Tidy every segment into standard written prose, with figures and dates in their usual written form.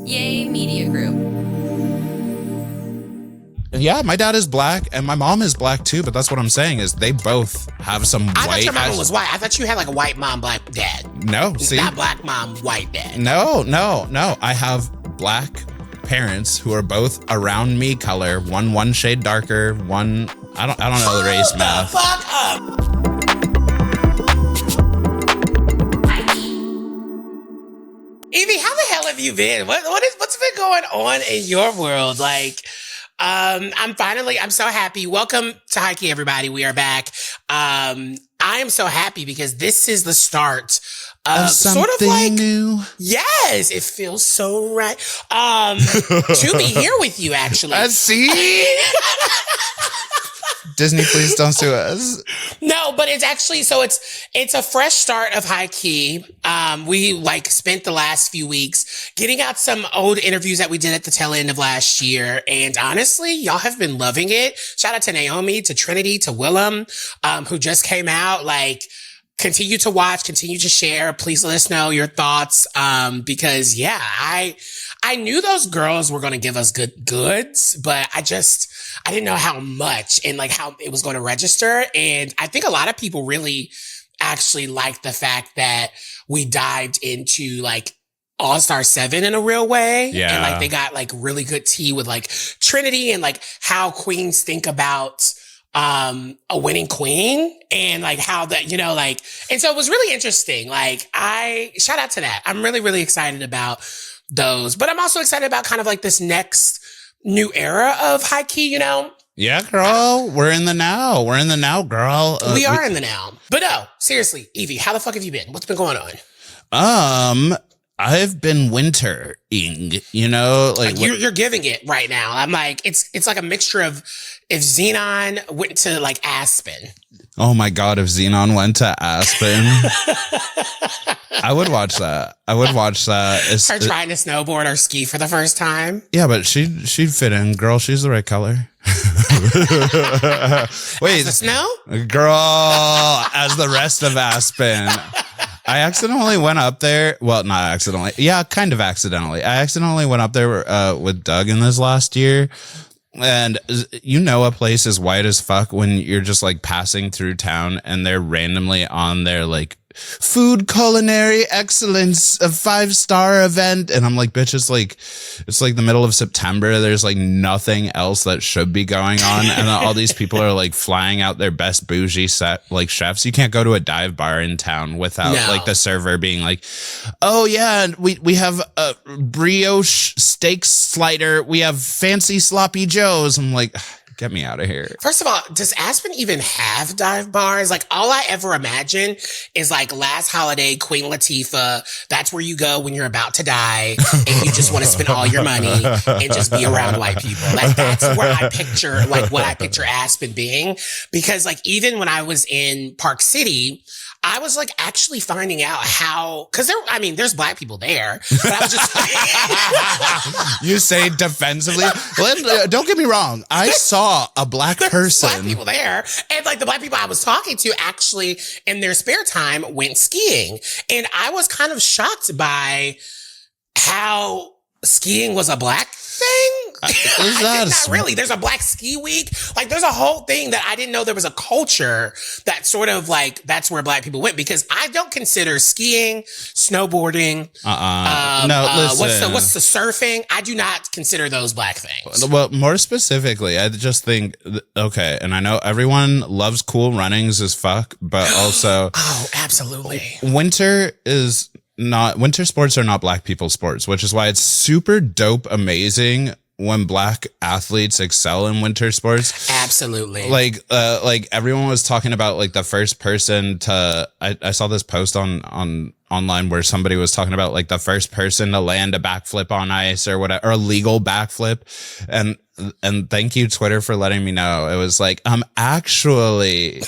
Yay Media Group. Yeah, my dad is black and my mom is black too, but that's what I'm saying is they both have some white. I thought your mom was white. I thought you had like a white mom, black dad. No, see? Not black mom, white dad. No. I have black parents who are both around me color. One shade darker, one I don't know the race math. Fuck up. Yvie, how the hell have you been? What's been going on in your world? Like, I'm so happy. Welcome to Highkey, everybody. We are back. I am so happy because this is the start of sort of like new. Yes, it feels so right. To be here with you, actually. See? Disney, please don't sue us. No, but it's actually, so it's a fresh start of Highkey. We like spent the last few weeks getting out some old interviews that we did at the tail end of last year. And honestly, y'all have been loving it. Shout out to Naomi, to Trinity, to Willem, who just came out. Like, continue to watch, continue to share. Please let us know your thoughts. Because yeah, I knew those girls were going to give us good goods, but I didn't know how much and like how it was going to register. And I think a lot of people really actually liked the fact that we dived into like All-Star 7 in a real way. Yeah. And like they got like really good tea with like Trinity and like how queens think about a winning queen and like how that, you know, like, and so it was really interesting. Like shout out to that. I'm really, really excited about those, but I'm also excited about kind of like this next new era of Highkey, you know? Yeah, girl. We're in the now. We're in the now, girl. We are in the now. But no, seriously, Yvie, how the fuck have you been? What's been going on? I've been wintering, you know, like you're giving it right now. I'm like, it's like a mixture of if Xenon went to like Aspen. Oh my God, if Xenon went to Aspen, I would watch that. Her trying to snowboard or ski for the first time. Yeah, but she'd fit in. Girl, she's the right color. Wait. As the snow? Girl, as the rest of Aspen. I accidentally went up there. Well, not accidentally. Yeah, kind of accidentally. I accidentally went up there with Doug in this last year. And you know a place is white as fuck when you're just like passing through town and they're randomly on their like food culinary excellence, a 5-star event. And I'm like, bitch, it's like the middle of September. There's like nothing else that should be going on. And all these people are like flying out their best bougie set, like chefs. You can't go to a dive bar in town without like the server being like, oh yeah, we have a brioche steak slider. We have fancy sloppy joes. I'm like, get me out of here. First of all, does Aspen even have dive bars? Like, all I ever imagine is like last holiday, Queen Latifah. That's where you go when you're about to die and you just want to spend all your money and just be around white people. Like, that's where I picture, like, what I picture Aspen being. Because, like, even when I was in Park City, I was like actually finding out how, because there's black people there, but I was just You say defensively. Don't get me wrong. I saw a black person. Black people there, and like the black people I was talking to actually in their spare time went skiing, and I was kind of shocked by how skiing was a black thing. Not really. There's a Black Ski Week. Like, there's a whole thing that I didn't know there was a culture that sort of like, that's where black people went, because I don't consider skiing, snowboarding, listen. what's the surfing? I do not consider those black things. Well, more specifically, I just think, okay, and I know everyone loves Cool Runnings as fuck, but also oh, absolutely. Winter sports are not black people's sports, which is why it's super dope, amazing when black athletes excel in winter sports. Absolutely. Like everyone was talking about like the first person to, I saw this post online where somebody was talking about like the first person to land a backflip on ice or whatever, or a legal backflip. And thank you, Twitter, for letting me know. It was like, actually,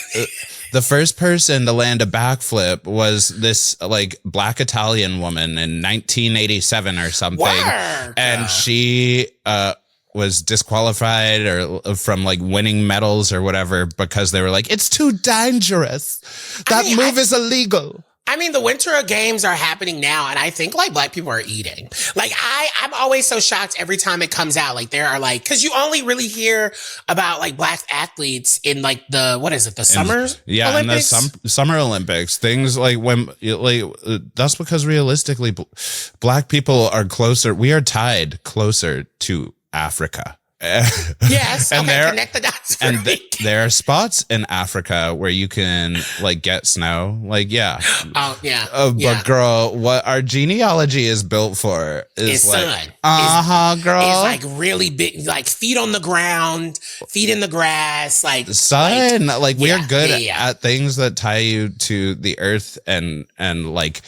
the first person to land a backflip was this like black Italian woman in 1987 or something. Work. And she was disqualified or from like winning medals or whatever because they were like, it's too dangerous. That move is illegal. I mean, the Winter Games are happening now, and I think like Black people are eating. Like I'm always so shocked every time it comes out. Like there are like, because you only really hear about like Black athletes in like the summers? Yeah, Olympics? in the Summer Olympics, things like that's because realistically, Black people are closer. We are tied closer to Africa. Yes, and okay, connect the dots. And there are spots in Africa where you can like get snow. Like, yeah. Oh, yeah. But girl, what our genealogy is built for is like, sun. Girl. It's like really big, like feet on the ground, feet in the grass, like sun. Like we are good at things that tie you to the earth and like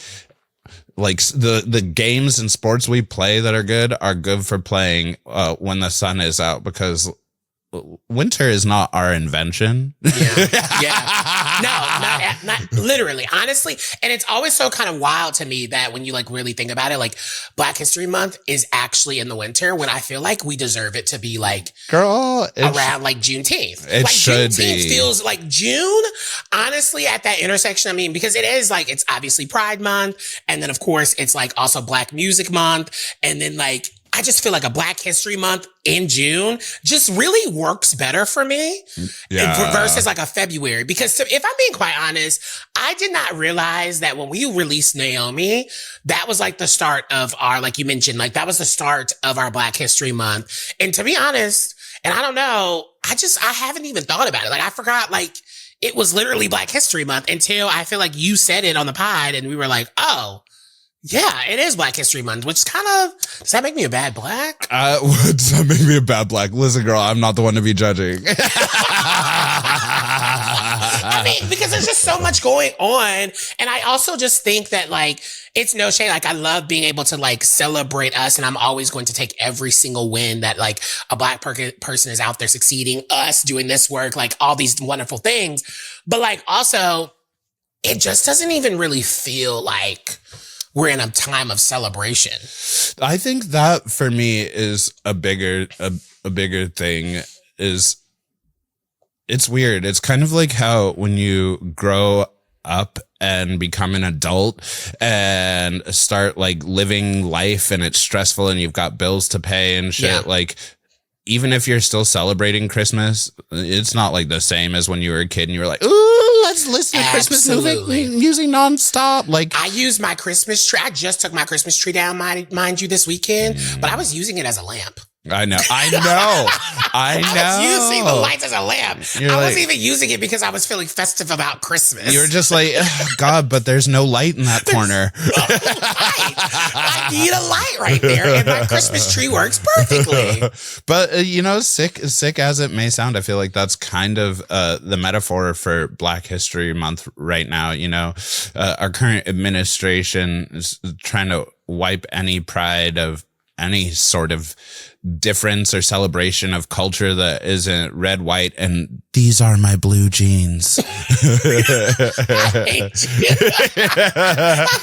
the games and sports we play that are good for playing when the sun is out, because winter is not our invention. Yeah. No, not literally, honestly. And it's always so kind of wild to me that when you like really think about it, like Black History Month is actually in the winter, when I feel like we deserve it to be like around like Juneteenth. It like should Juneteenth be. feels like June, honestly, at that intersection. I mean, because it is like, it's obviously Pride Month. And then of course it's like also Black Music Month. And then like, I just feel like a Black History Month in June just really works better for me versus like a February. Because if I'm being quite honest, I did not realize that when we released Naomi, that was like the start of our, like you mentioned, like that was the start of our Black History Month. And to be honest, and I don't know, I haven't even thought about it. Like I forgot, like it was literally Black History Month until I feel like you said it on the pod and we were like, oh, yeah, it is Black History Month, which kind of, does that make me a bad Black? Does that make me a bad Black? Listen, girl, I'm not the one to be judging. I mean, because there's just so much going on. And I also just think that like, it's no shade. Like I love being able to like celebrate us. And I'm always going to take every single win that like a Black person is out there succeeding, us doing this work, like all these wonderful things. But like also, it just doesn't even really feel like we're in a time of celebration. I think that for me is a bigger thing. Is it's weird. It's kind of like how when you grow up and become an adult and start like living life and it's stressful and you've got bills to pay and shit, like even if you're still celebrating Christmas, it's not like the same as when you were a kid and you were like, ooh, let's listen to Christmas music nonstop. Like I use my Christmas tree. I just took my Christmas tree down, mind you, this weekend, but I was using it as a lamp. I know. I was using the lights as a lamp. I wasn't even using it because I was feeling festive about Christmas. You were just like, God, but there's no light in that corner. I need a light right there, and my Christmas tree works perfectly. But sick as it may sound, I feel like that's kind of the metaphor for Black History Month right now. You know, our current administration is trying to wipe any pride of any sort of difference or celebration of culture that isn't red, white, and these are my blue jeans. I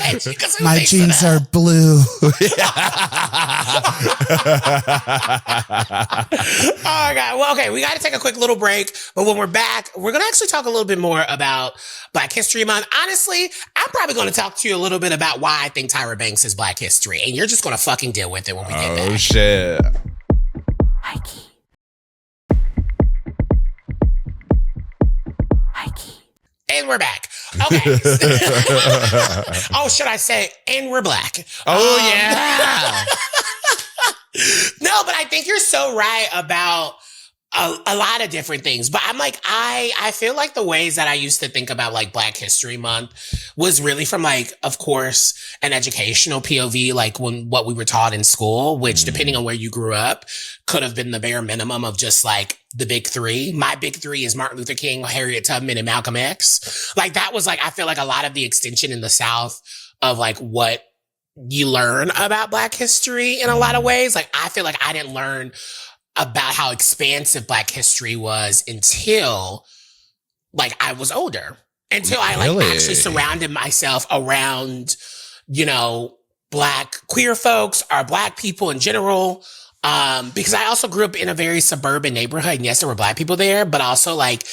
hate you. My jeans are blue. Oh my God. Well, okay, we got to take a quick little break, but when we're back, we're going to actually talk a little bit more about Black History Month. Honestly, I'm probably going to talk to you a little bit about why I think Tyra Banks is Black history, and you're just going to fucking deal with it when we get back. Oh, shit. Highkey. And we're back. Okay. Oh, should I say, and we're black. Oh, yeah. No, but I think you're so right about a lot of different things. But I'm like, I feel like the ways that I used to think about like Black History Month was really from like, of course, an educational POV, like what we were taught in school, which depending on where you grew up could have been the bare minimum of just like the big three. My big three is Martin Luther King, Harriet Tubman, and Malcolm X. Like that was like, I feel like a lot of the extension in the South of like what you learn about Black history in a lot of ways. Like I feel like I didn't learn about how expansive Black history was until like I was older, until I like actually surrounded myself around, you know, Black queer folks or Black people in general. Because I also grew up in a very suburban neighborhood, and yes, there were Black people there, but also like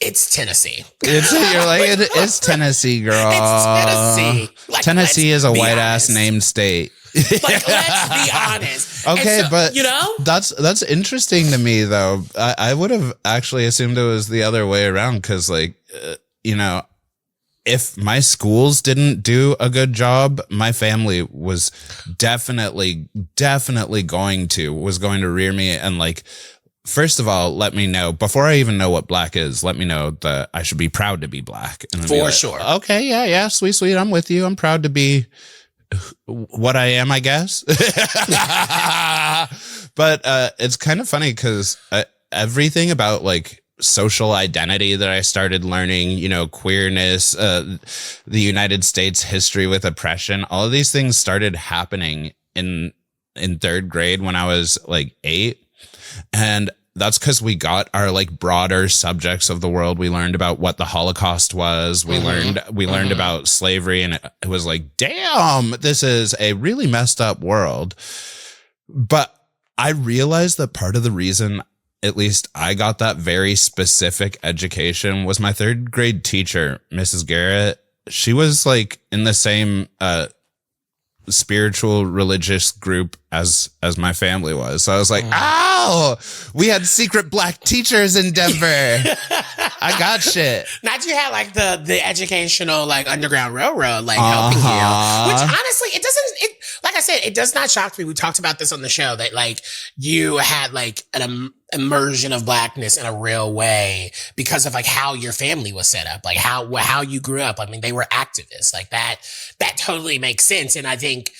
It's Tennessee. You're like, it's Tennessee, girl. It's Tennessee. Like, Tennessee is a white honest. ass named state. Like, let's be honest. Okay, so, but you know, that's interesting to me, though. I would have actually assumed it was the other way around because, like, you know, if my schools didn't do a good job, my family was definitely going to rear me and, like, first of all, let me know before I even know what black is. Let me know that I should be proud to be black. And then for sure. Okay, yeah, sweet. I'm with you. I'm proud to be what I am, I guess. But it's kind of funny because everything about like social identity that I started learning, you know, queerness, the United States history with oppression, all of these things started happening in third grade when I was like 8. And that's because we got our like broader subjects of the world. We learned about what the Holocaust was. We learned about slavery, and it was like, damn, this is a really messed up world. But I realized that part of the reason, at least I got that very specific education, was my third grade teacher, Mrs. Garrett. She was like in the same spiritual religious group as my family was. So I was like, oh, we had secret black teachers in Denver. I got shit. Not you had like the educational like Underground Railroad like helping you, which honestly like I said, it does not shock me. We talked about this on the show that like you had like an immersion of blackness in a real way because of like how your family was set up, like how you grew up. I mean, they were activists like that totally makes sense. And I think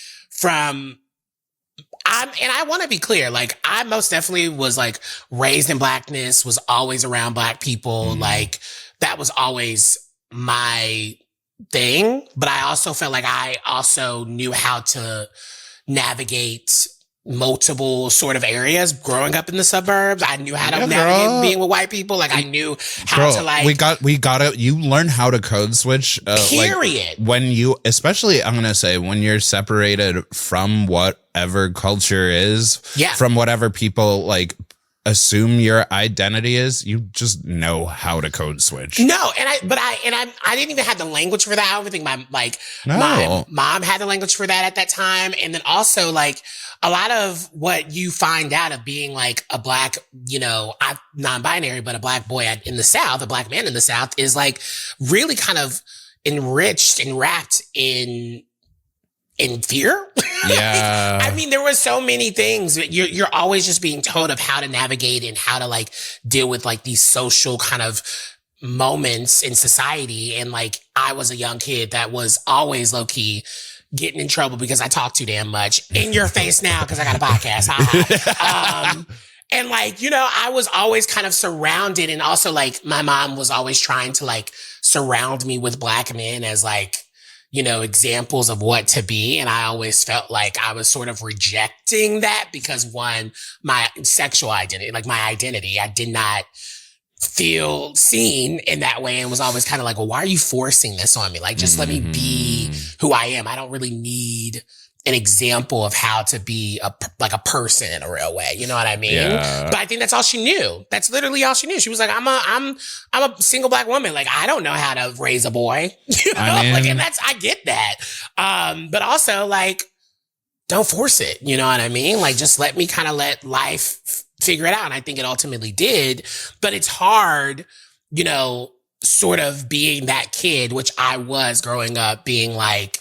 I want to be clear, like I most definitely was like raised in blackness, was always around black people. Like that was always my thing. But I also felt like I also knew how to navigate multiple sort of areas growing up in the suburbs. I knew how to navigate being with white people. Like I knew how to like we got it. You learn how to code switch. Period. Like when you, especially I'm gonna say when you're separated from whatever culture is, from whatever people like assume your identity is, you just know how to code switch. No, I didn't even have the language for that. I don't think my mom had the language for that at that time. And then also like a lot of what you find out of being like a black, you know, non-binary, but a black boy in the South, a black man in the South is like really kind of enriched and wrapped in fear. Yeah. I mean, there were so many things. You're always just being told of how to navigate and how to like deal with like these social kind of moments in society. And like, I was a young kid that was always low key getting in trouble because I talk too damn much. In your face now because I got a podcast. And like, you know, I was always kind of surrounded, and also like my mom was always trying to like surround me with black men as like, you know, examples of what to be. And I always felt like I was sort of rejecting that because one, my sexual identity, like my identity, I did not feel seen in that way, and was always kind of like, well, why are you forcing this on me? Like, just let me be who I am. I don't really need an example of how to be a person in a real way. You know what I mean? Yeah. But I think that's all she knew. That's literally all she knew. She was like, I'm a single black woman. Like, I don't know how to raise a boy. You know? I mean, like, and I get that. But also like, don't force it. You know what I mean? Like, just let me kind of let life figure it out. And I think it ultimately did, but it's hard, you know, sort of being that kid, which I was growing up, being like,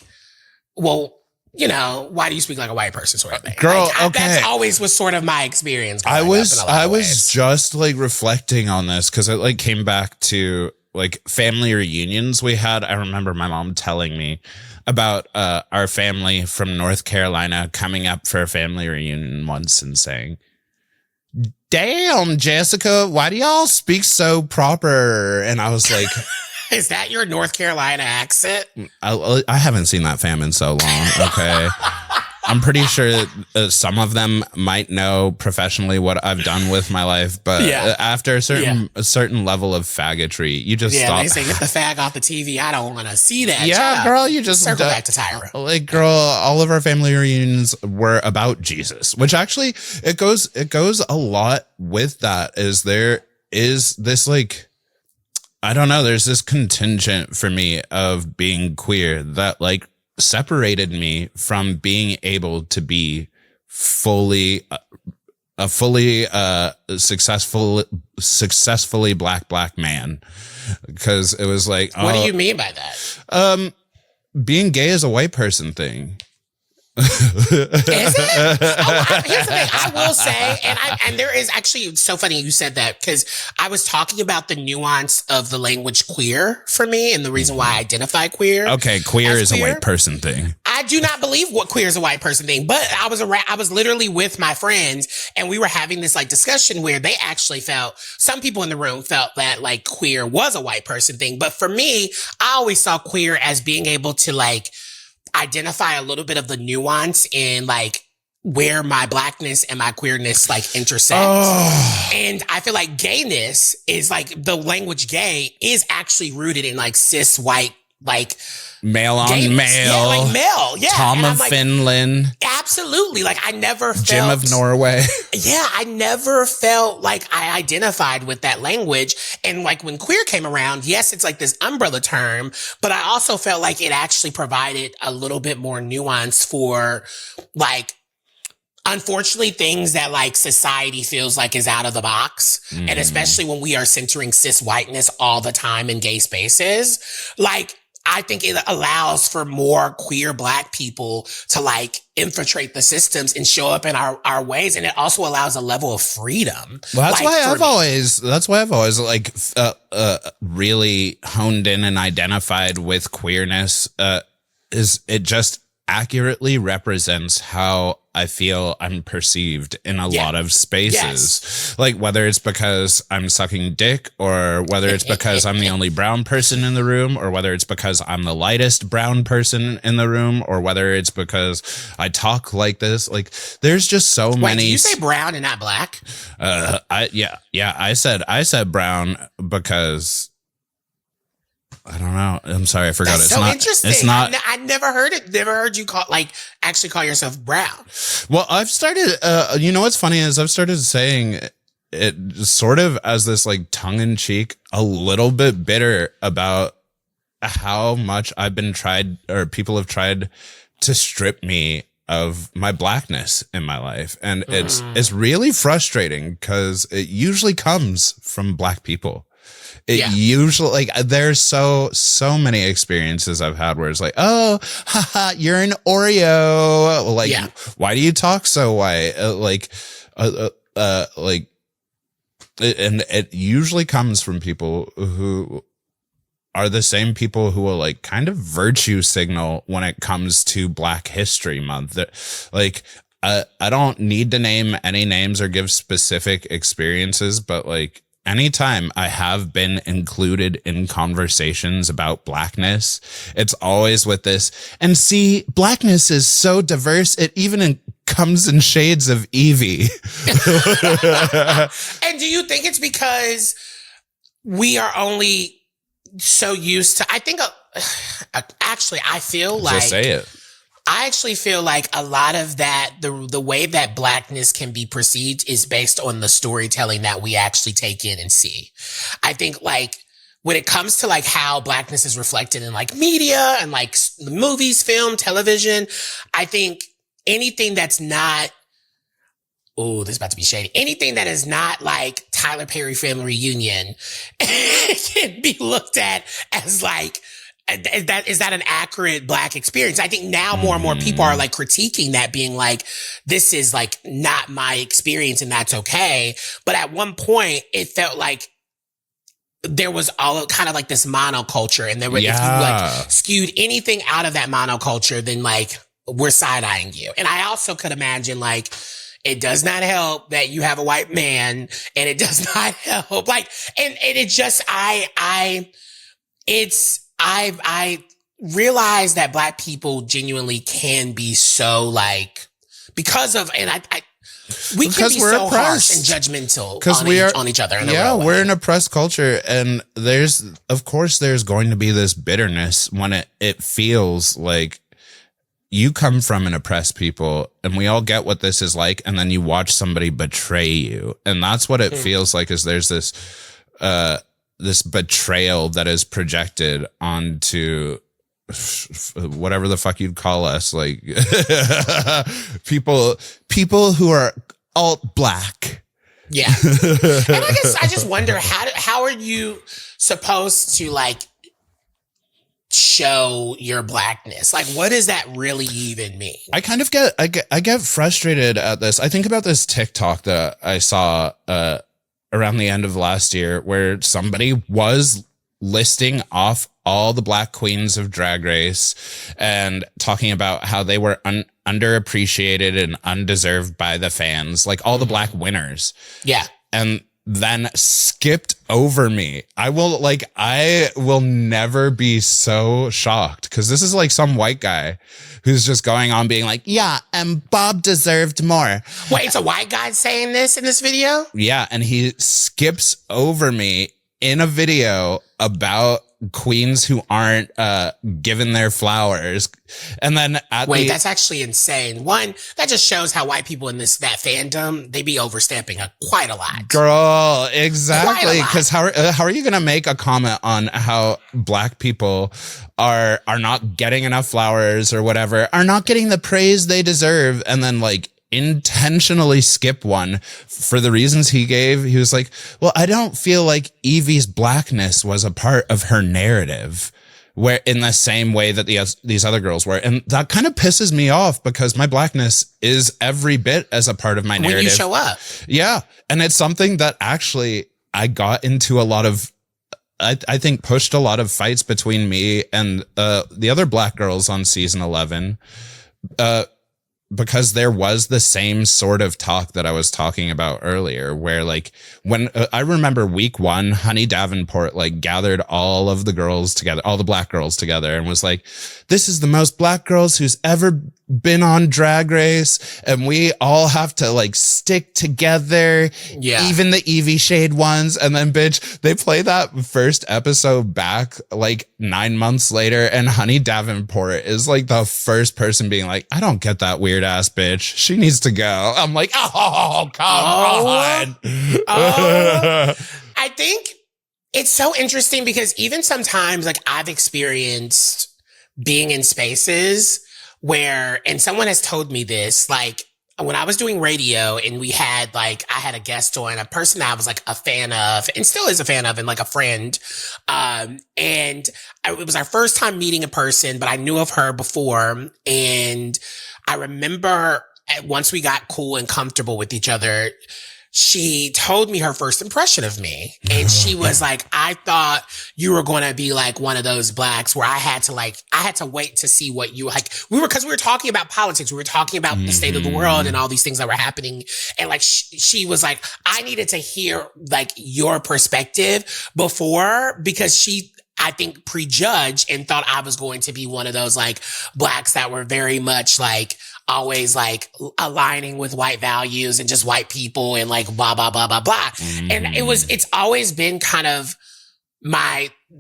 well, you know, why do you speak like a white person sort of thing? Girl, like, okay. That's always was sort of my experience. I was just like reflecting on this because it like came back to like family reunions we had. I remember my mom telling me about our family from North Carolina coming up for a family reunion once and saying, damn, Jessica, why do y'all speak so proper? And I was like, is that your North Carolina accent? I haven't seen that fam in so long. Okay. I'm pretty sure some of them might know professionally what I've done with my life, but after a certain level of faggotry, you just stop. They say, get the fag off the TV. I don't want to see that. Yeah, child. girl, you just circle back to Tyra. Like, girl, all of our family reunions were about Jesus, which actually it goes a lot with that. Is there is this like I don't know. There's this contingent for me of being queer that like separated me from being able to be fully successfully black man, because it was like, what do you mean by that? Being gay is a white person thing. Is it? Here's the thing. I will say, and there is actually, it's so funny you said that, because I was talking about the nuance of the language queer for me and the reason why I identify queer. Okay, queer is a white person thing. I do not believe what queer is a white person thing, but I was literally with my friends and we were having this like discussion where they actually some people in the room felt that like queer was a white person thing. But for me, I always saw queer as being able to like identify a little bit of the nuance in like where my blackness and my queerness like intersect. Oh. And I feel like gayness is like, the language gay is actually rooted in like cis white, like male on gayness. male. Yeah, like male. Yeah. Tom of like, Finland. Absolutely. Like I never felt. Jim of Norway. Yeah. I never felt like I identified with that language. And like when queer came around, yes, it's like this umbrella term, but I also felt like it actually provided a little bit more nuance for like, unfortunately, things that like society feels like is out of the box. Mm. And especially when we are centering cis whiteness all the time in gay spaces, like I think it allows for more queer Black people to like infiltrate the systems and show up in our ways. And it also allows a level of freedom. Well, that's why I've always like, really honed in and identified with queerness, is it just accurately represents how I feel I'm perceived in a lot of spaces. Yes. Like whether it's because I'm sucking dick, or whether it's because I'm the only brown person in the room, or whether it's because I'm the lightest brown person in the room, or whether it's because I talk like this. Like there's just so many. Did you say brown and not black? I said brown because I don't know. I'm sorry, I forgot. That's it's so not interesting. It's not. I never heard it. Never heard you actually call yourself brown. Well, I've started. You know what's funny is I've started saying it sort of as this like tongue in cheek, a little bit bitter about how much I've been people have tried to strip me of my blackness in my life, and it's really frustrating because it usually comes from Black people. Usually, like, there's so many experiences I've had where it's like, oh, haha, you're an Oreo. Like, why do you talk so white? And it usually comes from people who are the same people who will like kind of virtue signal when it comes to Black History Month. Like, I don't need to name any names or give specific experiences, but like, anytime I have been included in conversations about Blackness, it's always with this. And see, Blackness is so diverse, it even comes in shades of Yvie. And do you think it's because we are only so used to, I think, actually, I feel like. Just say it. I actually feel like a lot of that, the way that Blackness can be perceived is based on the storytelling that we actually take in and see. I think like when it comes to like how Blackness is reflected in like media and like movies, film, television, I think anything that's not, oh, this is about to be shady. Anything that is not like Tyler Perry Family Reunion can be looked at as like, is that an accurate Black experience? I think now more and more people are like critiquing that, being like, this is like not my experience and that's okay. But at one point it felt like there was all kind of like this monoculture, and there were, if you like skewed anything out of that monoculture, then like we're side-eyeing you. And I also could imagine like, it does not help that you have a white man, and it does not help like, and it just, I realize that Black people genuinely can be so like, because of, and we can be so harsh and judgmental on each other. We're an oppressed culture, and of course there's going to be this bitterness when it feels like you come from an oppressed people, and we all get what this is like, and then you watch somebody betray you. And that's what it feels like, is there's this, this betrayal that is projected onto whatever the fuck you'd call us, like people who are alt black. Yeah. And I guess I just wonder how are you supposed to like show your blackness? Like, what does that really even mean? I kind of get frustrated at this. I think about this TikTok that I saw around the end of last year where somebody was listing off all the black queens of Drag Race and talking about how they were underappreciated and undeserved by the fans, like all the black winners. Yeah. And then skipped over me. I will never be so shocked because this is like some white guy who's just going on being like, yeah, and Bob deserved more. Wait, it's a white guy saying this in this video? Yeah, and he skips over me in a video about queens who aren't given their flowers. And then that's actually insane. One, that just shows how white people in that fandom, they be overstepping quite a lot. Girl, exactly. Because how are you gonna make a comment on how black people are not getting enough flowers or whatever, are not getting the praise they deserve, and then like intentionally skip one for the reasons he gave? He was like, well, I don't feel like Yvie's blackness was a part of her narrative, where in the same way that these other girls were. And that kind of pisses me off because my blackness is every bit as a part of my narrative. When you show up. Yeah. And it's something that actually I got into a lot of, I think pushed a lot of fights between me and the other black girls on season 11. Because there was the same sort of talk that I was talking about earlier, where like when I remember week 1, Honey Davenport like gathered all of the girls together, all the black girls together, and was like, this is the most black girls who's ever been on Drag Race, and we all have to like stick together. Yeah. Even the Yvie shade ones. And then bitch, they play that first episode back like 9 months later, and Honey Davenport is like the first person being like, I don't get that weird ass bitch. She needs to go. I'm like, oh, come on. I think it's so interesting because even sometimes like I've experienced being in spaces where, and someone has told me this, like when I was doing radio and we had like, I had a guest on, a person that I was like a fan of and still is a fan of and like a friend. It was our first time meeting a person, but I knew of her before. And I remember once we got cool and comfortable with each other, she told me her first impression of me. And she was like, I thought you were going to be like one of those blacks where I had to wait to see what you like. Cause we were talking about politics. We were talking about the state of the world and all these things that were happening. And like, she was like, I needed to hear like your perspective before, because she, I think, prejudged and thought I was going to be one of those like blacks that were very much like always like aligning with white values and just white people and like blah, blah, blah, blah, blah. And it's always been kind of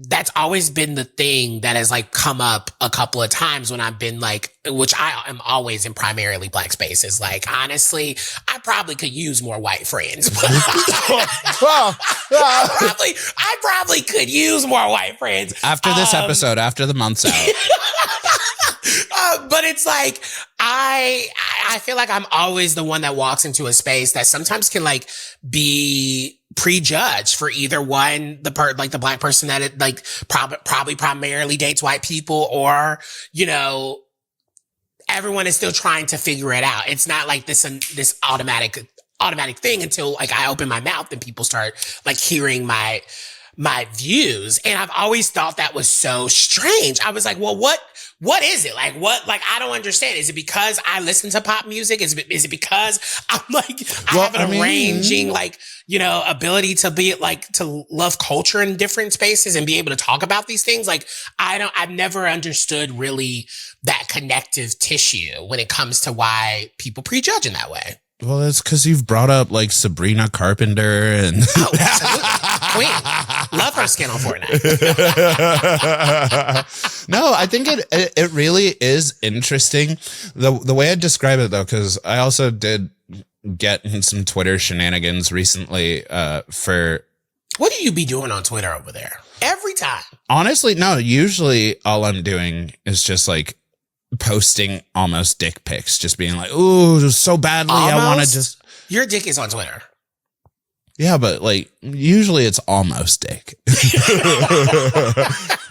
that's always been the thing that has like come up a couple of times when I've been like, which I am always in primarily black spaces. Like, honestly, I probably could use more white friends. I probably could use more white friends. After this episode, after the month's out. But it's like, I feel like I'm always the one that walks into a space that sometimes can like be prejudged for either one, the black person that it like probably primarily dates white people, or, you know, everyone is still trying to figure it out. It's not like this automatic thing until like I open my mouth and people start like hearing my views. And I've always thought that was so strange. I was like, well, what is it? Like, I don't understand. Is it because I listen to pop music? Is it because I'm like, I have an arranging, like, you know, ability to be like, to love culture in different spaces and be able to talk about these things? Like, I've never understood really that connective tissue when it comes to why people prejudge in that way. Well, it's because you've brought up like Sabrina Carpenter and Queen. Love her skin on Fortnite. No, I think it really is interesting. The way I describe it though, because I also did get in some Twitter shenanigans recently for What do you be doing on Twitter over there? Every time. Honestly, no. Usually all I'm doing is just like posting almost dick pics, just being like, ooh, so badly. Almost? I want to just. Your dick is on Twitter. Yeah, but like usually it's almost dick.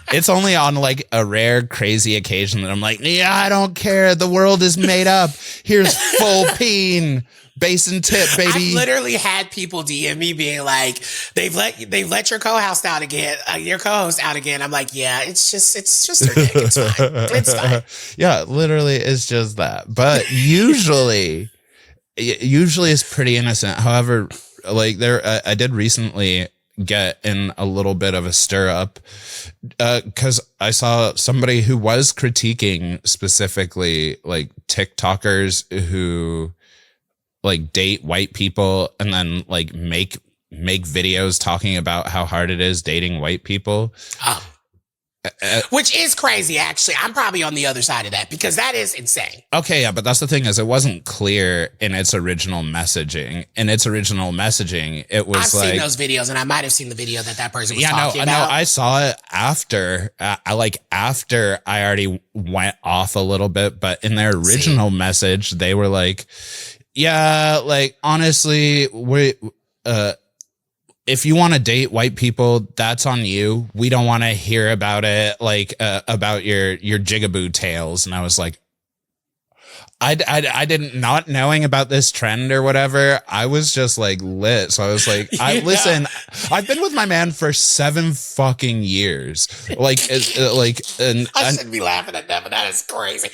It's only on like a rare, crazy occasion that I'm like, yeah, I don't care. The world is made up. Here's full peen, base and tip, baby. I've literally had people DM me being like, they've let your co-host out again. Your co-host out again. I'm like, yeah, it's just her dick. It's fine. It's fine. Yeah, literally, it's just that. But usually it's pretty innocent. However, like I did recently get in a little bit of a stir up because I saw somebody who was critiquing specifically like TikTokers who like date white people and then like make videos talking about how hard it is dating white people. Which is crazy, actually. I'm probably on the other side of that because that is insane. Okay, yeah, but that's the thing is it wasn't clear in its original messaging. It was I've seen those videos, and I might have seen the video that person was talking about. No, I saw it after. After I already went off a little bit, but in their original message, they were like, "Yeah, like honestly, if you want to date white people, that's on you. We don't want to hear about it, like about your jigaboo tales." And I was like, I didn't, not knowing about this trend or whatever. I was just like lit. So I was like, listen, I've been with my man for 7 fucking years. Like, I shouldn't be laughing at that, but that is crazy.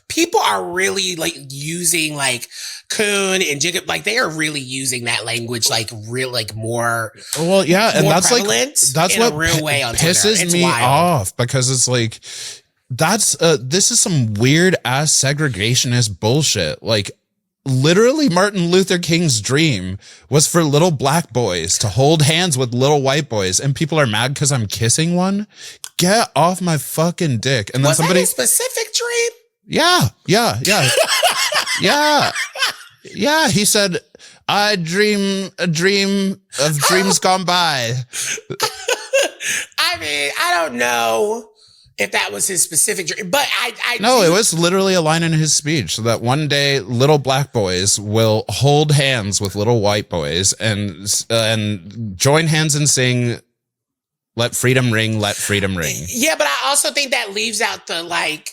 People are really like using like coon and jigga, like they are really using that language like real, like more. Well, yeah, and that's like that's what real way on pisses Twitter. me off because it's like. This is some weird ass segregationist bullshit. Like literally Martin Luther King's dream was for little black boys to hold hands with little white boys, and people are mad because I'm kissing one. Get off my fucking dick. And then was somebody that a specific dream? Yeah. Yeah. He said, I dream a dream of dreams gone by. I mean, I don't know if that was his specific dream, but No, it was literally a line in his speech so that one day little black boys will hold hands with little white boys and join hands and sing, "Let freedom ring, let freedom ring." Yeah, but I also think that leaves out the like,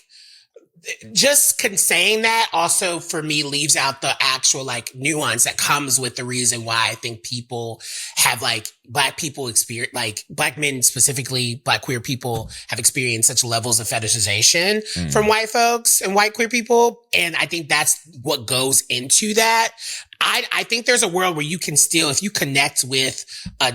just saying that also for me leaves out the actual like nuance that comes with the reason why I think people have like black people experience, like black men specifically, black queer people have experienced such levels of fetishization from white folks and white queer people. And I think that's what goes into that. I think there's a world where you can still, if you connect with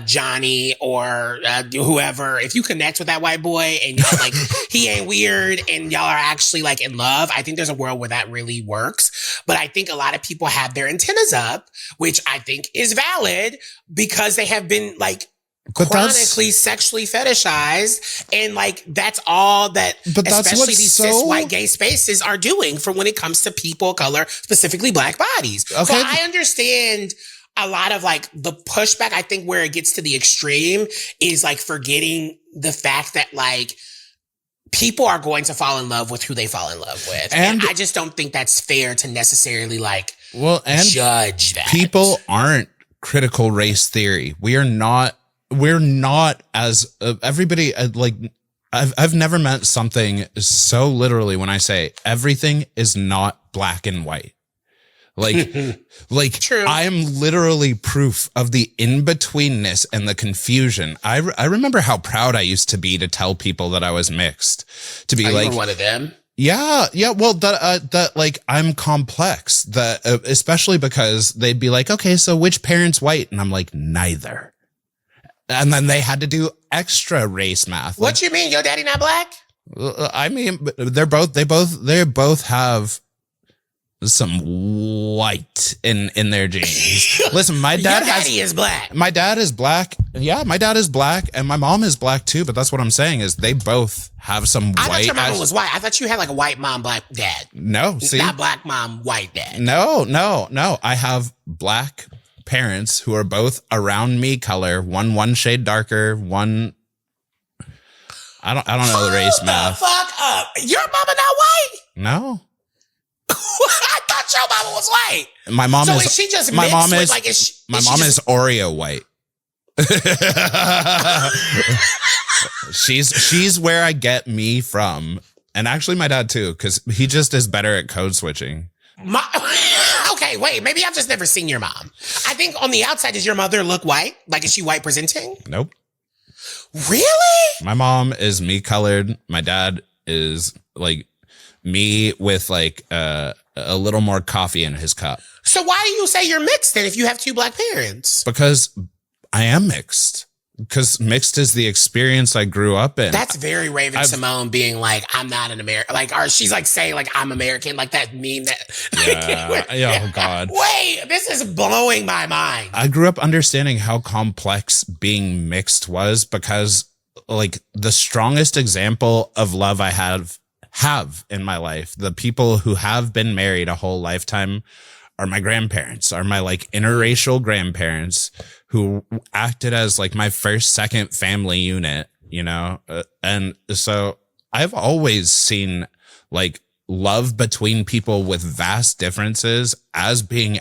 Johnny or whoever, if you connect with that white boy and y'all like, he ain't weird and y'all are actually like in love, I think there's a world where that really works. But I think a lot of people have their antennas up, which I think is valid because they have been like chronically sexually fetishized, and like that's all that especially these cis white gay spaces are doing for when it comes to people of color, specifically black bodies. Okay. So I understand a lot of like the pushback. I think where it gets to the extreme is like forgetting the fact that like people are going to fall in love with who they fall in love with, and I just don't think that's fair to necessarily like judge that. People aren't critical race theory. We're not as everybody like I've never meant something so literally when I say everything is not black and white. Like True. I am literally proof of the in-betweenness and the confusion. I remember how proud I used to be to tell people that I was mixed, to be like, you were one of them. Yeah. Well, that like I'm complex, that especially because they'd be like, okay, so which parent's white? And I'm like, neither. And then they had to do extra race math. What you mean? Your daddy not black? I mean, they both have some white in their genes. Listen, my dad is black. My dad is black. Yeah, my dad is black, and my mom is black too. But that's what I'm saying is they both have some white. I thought your mom was white. I thought you had like a white mom, black dad. No, see, not black mom, white dad. No. I have black parents who are both around me color, one shade darker, one I don't know the race math. Fuck up. Your mama not white? No. I thought your mama was white. My mom so is she just my mom with, is like, my mom is Oreo white. she's where I get me from. And actually my dad too, because he just is better at code switching. Okay, wait, maybe I've just never seen your mom. I think on the outside, does your mother look white? Like, is she white presenting? Nope. Really? My mom is me colored. My dad is like me with like a little more coffee in his cup. So why do you say you're mixed then if you have two black parents? Because I am mixed. Because mixed is the experience I grew up in. That's very Raven Simone being like, I'm not an American. Like, or she's like saying like, I'm American. Like that meme that. Yeah. Oh God. Wait, this is blowing my mind. I grew up understanding how complex being mixed was because like the strongest example of love I have in my life, the people who have been married a whole lifetime are my grandparents, are my like interracial grandparents who acted as like my first, second family unit, you know? And so I've always seen like love between people with vast differences as being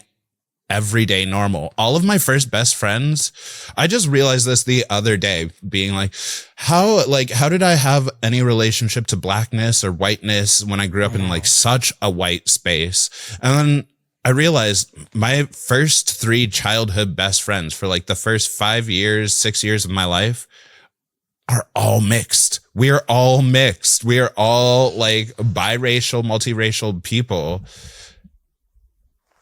everyday normal. All of my first best friends, I just realized this the other day being like, how did I have any relationship to blackness or whiteness when I grew up in like such a white space? And then I realized my first 3 childhood best friends for like the first 5 years, 6 years of my life are all mixed. We are all mixed. We are all like biracial, multiracial people.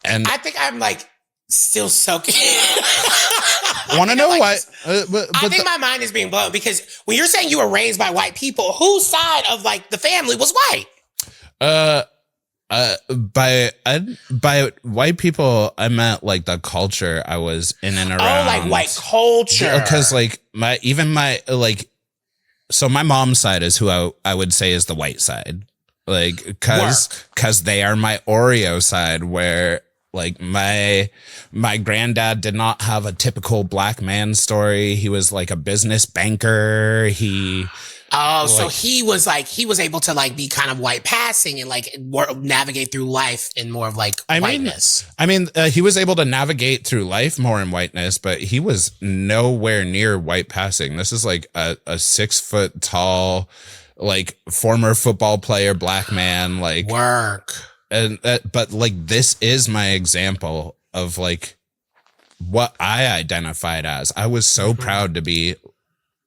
And I think I'm like still soaking. Want to know like, why? I think my mind is being blown because when you're saying you were raised by white people, whose side of like the family was white? By white people, I meant like the culture I was in and around. Oh, like white culture. Because like my so my mom's side is who I would say is the white side. Like, cause they are my Oreo side where like my granddad did not have a typical black man story. He was like a business banker. So he was able to like be kind of white passing and like navigate through life in more of like whiteness. He was able to navigate through life more in whiteness, but he was nowhere near white passing. This is like a 6 foot tall, like former football player, black man, like work. And but like, this is my example of like what I identified as. I was so proud to be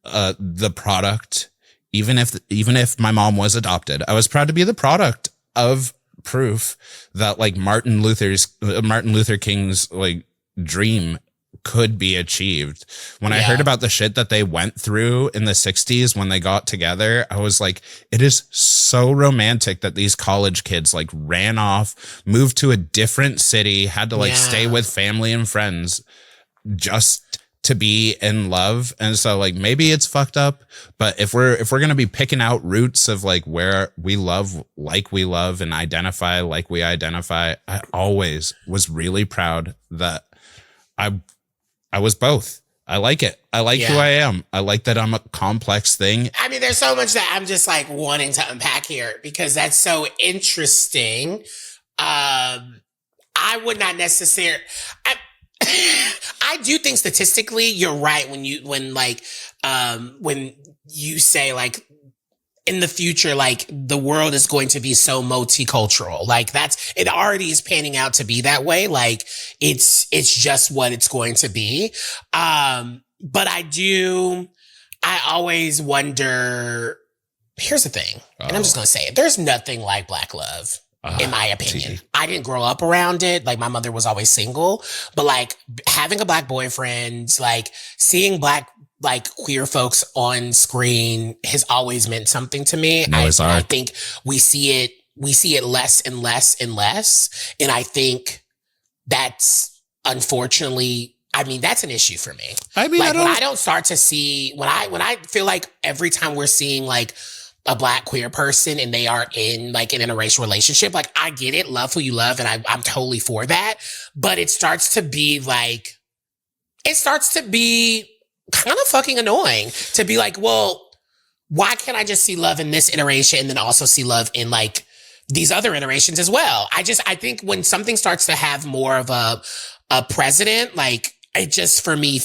the product. Even if my mom was adopted, I was proud to be the product of proof that like Martin Luther King's like dream could be achieved. When I heard about the shit that they went through in the 60s when they got together, I was like, it is so romantic that these college kids like ran off, moved to a different city, had to like stay with family and friends just to be in love. And so like maybe it's fucked up, but if we're going to be picking out roots of like where we love like we love and identify like we identify, I always was really proud that I was both. I like it. I like who I am. I like that I'm a complex thing. I mean, there's so much that I'm just like wanting to unpack here because that's so interesting. I would not necessarily, I do think statistically you're right when you say like in the future, like the world is going to be so multicultural. Like it already is panning out to be that way. Like it's just what it's going to be. But I always wonder, here's the thing, and I'm just going to say it. There's nothing like black love. In my opinion, I didn't grow up around it. Like my mother was always single, but like having a black boyfriend, like seeing black, like queer folks on screen has always meant something to me. I think we see it less and less and less. And I think that's unfortunately, that's an issue for me. When I don't start to see, when I feel like every time we're seeing like a black queer person and they are in like an interracial relationship, like I get it, love who you love, and I'm totally for that. But it starts to be like it starts to be kind of fucking annoying to be like, well, why can't I just see love in this iteration and then also see love in like these other iterations as well? I think when something starts to have more of a precedent, like it just for me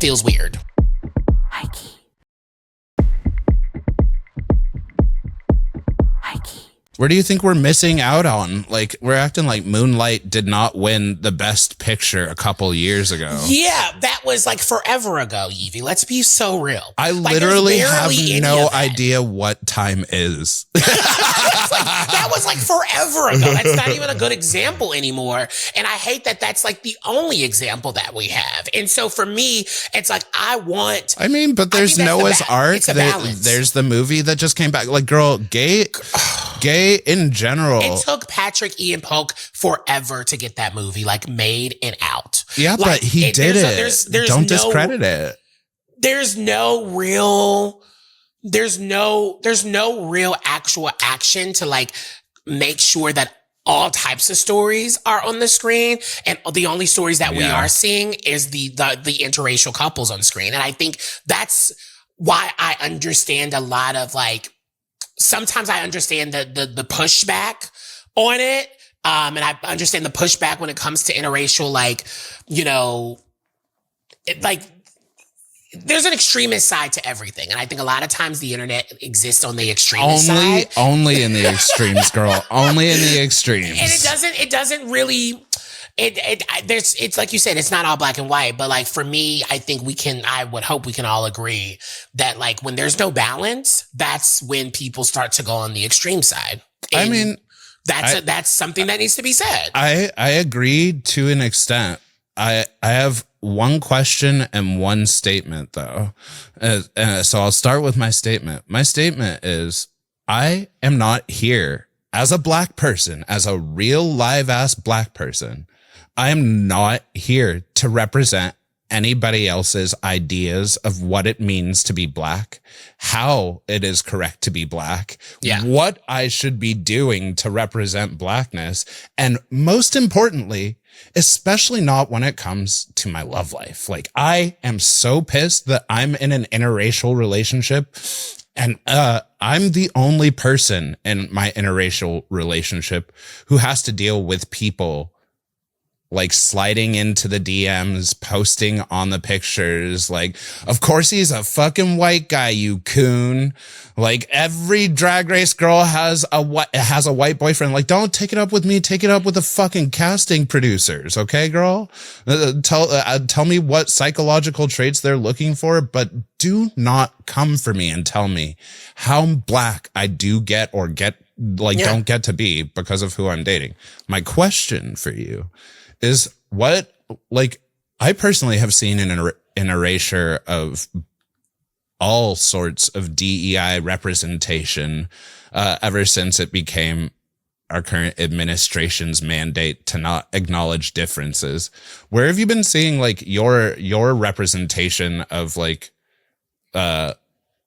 feels weird. Highkey. Highkey. What do you think we're missing out on? Like, we're acting like Moonlight did not win the best picture a couple years ago. Yeah, that was like forever ago, Yvie. Let's be so real. I literally have no idea what time is. That was like forever ago. That's not even a good example anymore. And I hate that that's like the only example that we have. And so for me, it's like but there's Noah's Ark. There's the movie that just came back. Like, girl, gay in general. It took Patrick Ian Polk forever to get that movie like made and out. Yeah, like, but he did it. Don't discredit it. There's no real actual action to like make sure that all types of stories are on the screen, and the only stories that we are seeing is the interracial couples on screen. And I think that's why I understand a lot of like, sometimes I understand the pushback on it. And I understand the pushback when it comes to interracial, like, you know, there's an extremist side to everything. And I think a lot of times the internet exists on the extremist side. Only in the extremes, girl. Only in the extremes. And it doesn't really, it's like you said, it's not all black and white, but like for me, I would hope we can all agree that like when there's no balance, that's when people start to go on the extreme side. And that's something that needs to be said. I agree to an extent. I have one question and one statement though. So I'll start with my statement. My statement is, I am not here as a black person, as a real live ass black person. I am not here to represent anybody else's ideas of what it means to be black, how it is correct to be black, what I should be doing to represent blackness, and most importantly, especially not when it comes to my love life. Like, I am so pissed that I'm in an interracial relationship, and I'm the only person in my interracial relationship who has to deal with people like sliding into the DMs, posting on the pictures. Like, of course he's a fucking white guy, you coon. Like, every Drag Race girl has a white boyfriend. Like, don't take it up with me. Take it up with the fucking casting producers. Okay, girl? Tell me what psychological traits they're looking for, but do not come for me and tell me how black I do get or don't get to be because of who I'm dating. My question for you is, what, like, I personally have seen an erasure of all sorts of DEI representation ever since it became our current administration's mandate to not acknowledge differences. Where have you been seeing like your representation of like I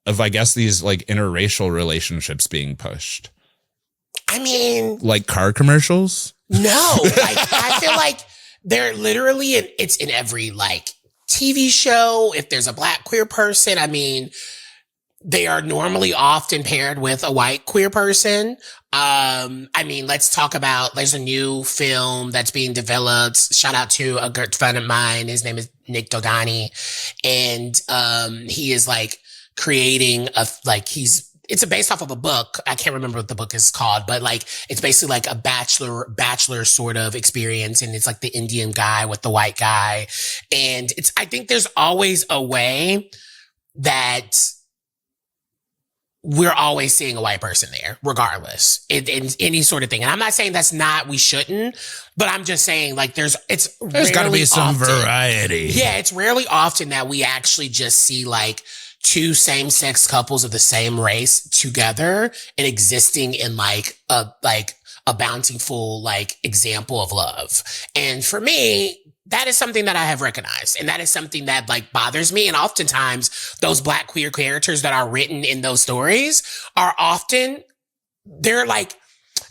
guess these like interracial relationships being pushed? I mean, like car commercials? No, like I feel like they're literally it's in every like TV show. If there's a black queer person, I mean, they are normally often paired with a white queer person. I mean, let's talk about, there's a new film that's being developed. Shout out to a good friend of mine. His name is Nick Dodani. And, he is like creating it's based off of a book. I can't remember what the book is called, but like, it's basically like a bachelor sort of experience. And it's like the Indian guy with the white guy. And I think there's always a way that we're always seeing a white person there, regardless, in any sort of thing. And I'm not saying that's not, we shouldn't, but I'm just saying like there's got to be some variety. Yeah. It's rarely often that we actually just see like two same-sex couples of the same race together and existing in like a bountiful like example of love. And for me, that is something that I have recognized. And that is something that like bothers me. And oftentimes those black queer characters that are written in those stories are often, they're like,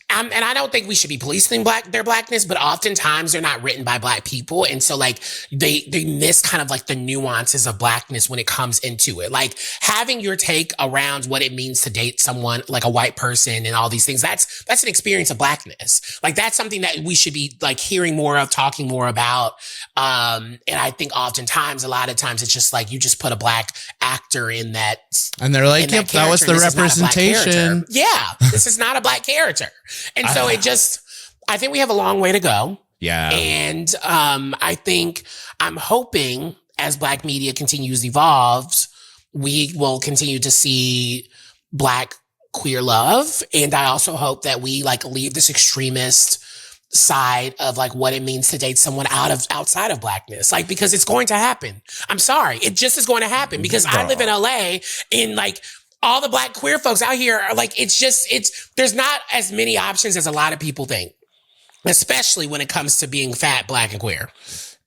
And I don't think we should be policing their blackness, but oftentimes they're not written by Black people. And so like they miss kind of like the nuances of blackness when it comes into it. Like having your take around what it means to date someone like a white person and all these things, that's an experience of blackness. Like that's something that we should be like hearing more of, talking more about. And I think oftentimes, a lot of times it's just like you just put a Black actor in that. And they're like, yep, that was the representation. Yeah, this is not a Black character. And so I think we have a long way to go. Yeah. And I'm hoping as Black media continues to evolve, we will continue to see Black queer love. And I also hope that we like leave this extremist side of like what it means to date someone outside of Blackness. Like, because it's going to happen. I'm sorry. It just is going to happen because I live in LA and like, all the Black queer folks out here are like, there's not as many options as a lot of people think, especially when it comes to being fat, Black, and queer.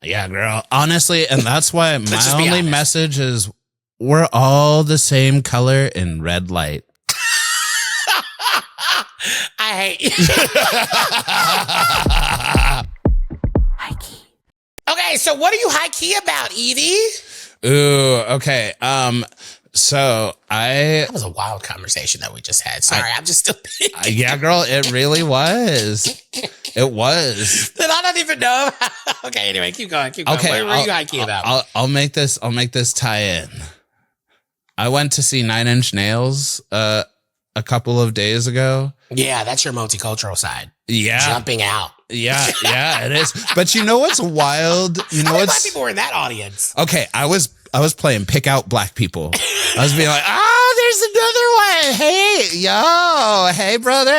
Yeah, girl. Honestly, and that's why my only message is we're all the same color in red light. I hate you. Highkey. Okay, so what are you high key about, Yvie? Ooh, okay. So that was a wild conversation that we just had. Sorry, I'm just still thinking. Yeah, girl, it really was. It was. Then I don't even know. Okay, anyway, keep going. Okay, what are you high key about? I'll make this tie in. I went to see 9 Inch Nails a couple of days ago. Yeah, that's your multicultural side. Yeah. Jumping out. Yeah, it is. But you know what's wild? You know How many what's Black people were in that audience? Okay, I was playing pick out Black people. I was being like, oh, there's another one. Hey, yo, hey, brother.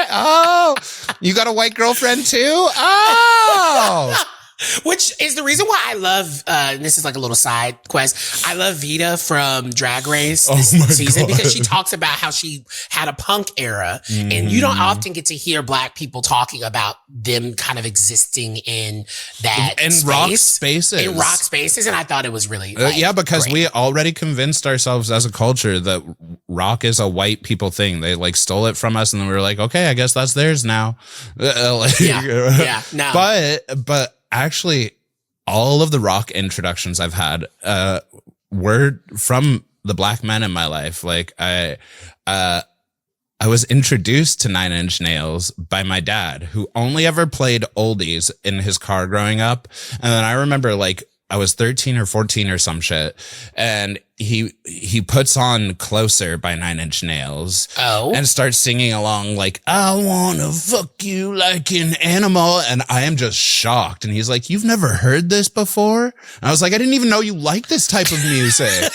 Oh, you got a white girlfriend too? Oh. Which is the reason why I love, this is like a little side quest. I love Vita from Drag Race this season because she talks about how she had a punk era and you don't often get to hear Black people talking about them kind of existing in that rock spaces. In rock spaces. And I thought it was really because great. we already convinced ourselves as a culture that rock is a white people thing. They like stole it from us and then we were like, okay, I guess that's theirs now. No. But actually, all of the rock introductions I've had were from the Black men in my life. Like I was introduced to 9 Inch Nails by my dad, who only ever played oldies in his car growing up. And then I remember like I was 13 or 14 or some shit. And he puts on Closer by 9 Inch Nails. Oh. And starts singing along like, I wanna fuck you like an animal. And I am just shocked. And he's like, you've never heard this before? And I was like, I didn't even know you like this type of music.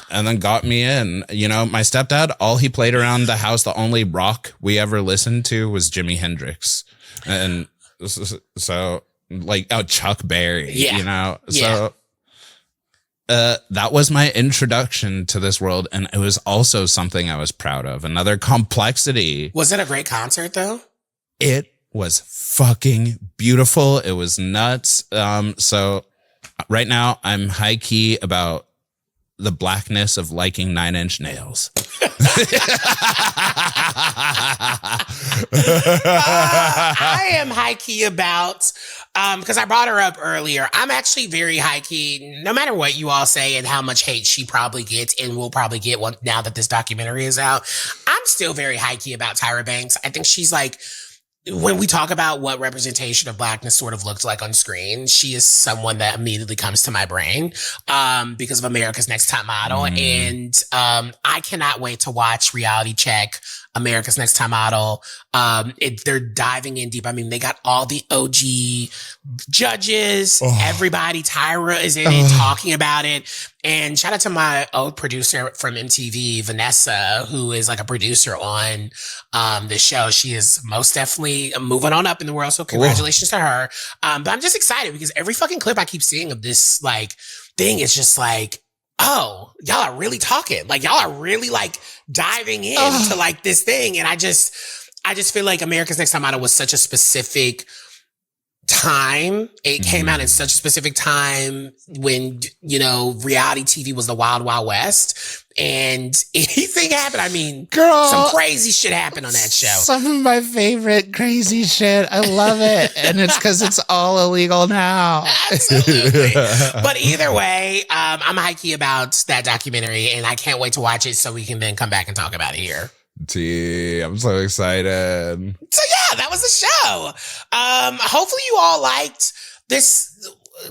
And then got me in. You know, my stepdad, all he played around the house, the only rock we ever listened to was Jimi Hendrix. And so like, Chuck Berry, you know? So that was my introduction to this world. And it was also something I was proud of. Another complexity. Was it a great concert though? It was fucking beautiful. It was nuts. So right now I'm high key about the Blackness of liking 9 Inch Nails. I am high key about, because I brought her up earlier. I'm actually very high key, no matter what you all say and how much hate she probably gets and will probably get one now that this documentary is out. I'm still very high key about Tyra Banks. I think she's like, when we talk about what representation of Blackness sort of looked like on screen, she is someone that immediately comes to my brain because of America's Next Top Model. And I cannot wait to watch Reality Check, America's Next Top Model. They're diving in deep. I mean, they got all the OG judges, everybody. Tyra is in it talking about it. And shout out to my old producer from MTV, Vanessa, who is like a producer on the show. She is most definitely moving on up in the world. So congratulations to her. But I'm just excited because every fucking clip I keep seeing of this like thing is just like, oh, y'all are really talking. Like y'all are really like diving into like this thing. And I just feel like America's Next Top Model was such a specific time. It came out in such a specific time when, you know, reality TV was the Wild Wild West. And anything happened. I mean, Girl, some crazy shit happened on that show. Some of my favorite crazy shit. I love it. And it's because it's all illegal now. Absolutely. But either way, I'm Highkey about that documentary, and I can't wait to watch it so we can then come back and talk about it here. I'm so excited. So yeah, that was the show. Hopefully you all liked this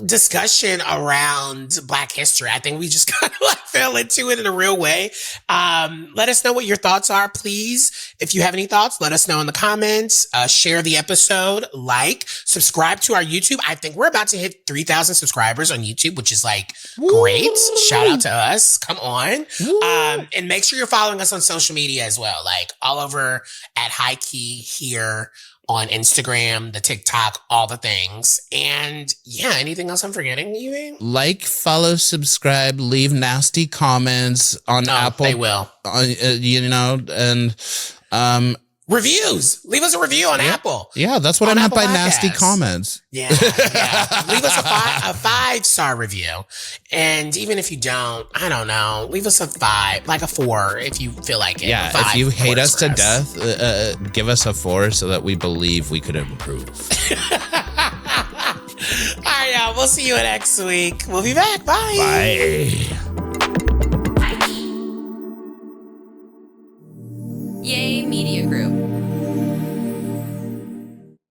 discussion around Black history. I think we just kind of like fell into it in a real way. Let us know what your thoughts are, please. If you have any thoughts, let us know in the comments. Share the episode, subscribe to our YouTube. I think we're about to hit 3,000 subscribers on YouTube, which is like great. Shout out to us. Come on. And make sure you're following us on social media as well, like all over at Highkey here on Instagram, the TikTok, all the things. And yeah, anything else I'm forgetting, Yvie? Like, follow, subscribe, leave nasty comments on Apple. They will. You know, and reviews. Leave us a review on Apple. Yeah, that's what I meant by nasty comments. Yeah. Leave us a 5-star review. And even if you don't, I don't know, leave us a 5, like a 4 if you feel like it. Yeah, if you hate us to death, give us a 4 so that we believe we could improve. All right, y'all. We'll see you next week. We'll be back. Bye. Bye. Yay Media Group.